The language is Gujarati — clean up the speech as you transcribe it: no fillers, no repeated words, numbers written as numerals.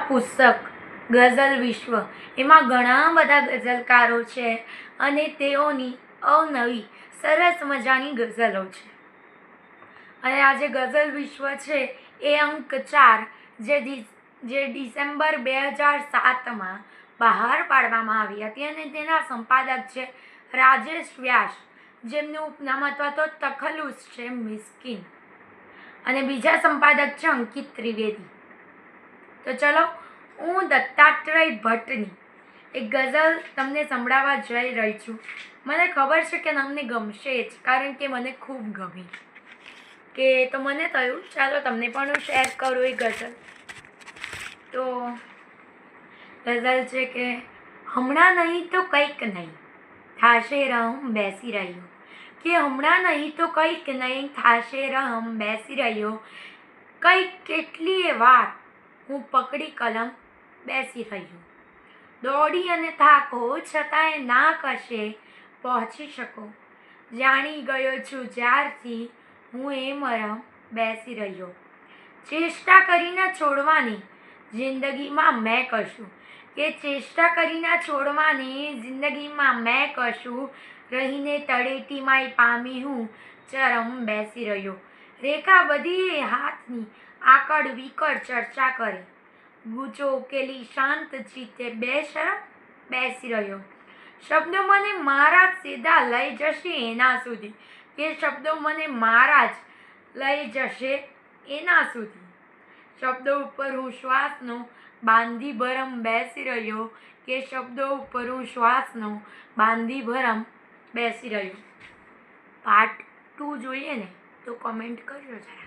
પુસ્તક ગઝલ વિશ્વ, એમાં ઘણા બધા ગઝલકારો છે અને તેઓની અવનવી સરસ મજાની ગઝલો છે. અને આ જે ગઝલ વિશ્વ છે એ અંક 4 જે ડિસેમ્બર 2007માં બહાર પાડવામાં આવી હતી અને તેના સંપાદક છે રાજેશ વ્યાસ, જેમનું ઉપનામ અથવા તો તખલ્લુસ છે મિસ્કીન, અને બીજા સંપાદક છે અંકિત ત્રિવેદી. તો ચલો, હું દત્તાત્રેય ભટ્ટની એક ગઝલ તમને સંભળાવવા જઈ રહી છું. મને ખબર છે કે તમને ગમશે જ, કારણ કે મને ખૂબ ગમી. તો મને થયું ચાલો તમને પણ હું શેર કરું એ ગઝલ. તો ગઝલ છે કે હમણાં નહીં તો કંઈક નહીં થાશે રહમ બેસી રહ્યો, કે હમણાં નહીં તો કંઈક નહીં થાશે રહમ બેસી રહ્યો, કંઈક કેટલીય વાર હું પકડી કલમ બેસી રહ્યો, દોડી અને થાકો છતાંય ના કશે પહોંચી શકો, જાણી ગયો છું જ્યારથી હું એ મરમ બેસી રહ્યો, ચેષ્ટા કરીને છોડવાની જિંદગીમાં મેં કશું, કે ચેષ્ટા કરીને છોડવાની જિંદગીમાં મેં કશું, રહીને તળેટીમાંય પામી હું ચરમ બેસી રહ્યો, રેખા બધી હાથની આકડ વિકડ ચર્ચા કરે, ગૂંચો ઉકેલી શાંત ચિત્તે બેશરમ બેસી રહ્યો, શબ્દો મને મારા જ સીધા લઈ જશે એના સુધી, કે શબ્દો મને મારા જ લઈ જશે એના સુધી, શબ્દો ઉપર હું શ્વાસનો બાંધી ભરમ બેસી રહ્યો, કે શબ્દો ઉપર હું શ્વાસનો બાંધી ભરમ બેસી રહ્યો. પાર્ટ 2 જોઈએ ને તો કમેન્ટ કરજો જરા.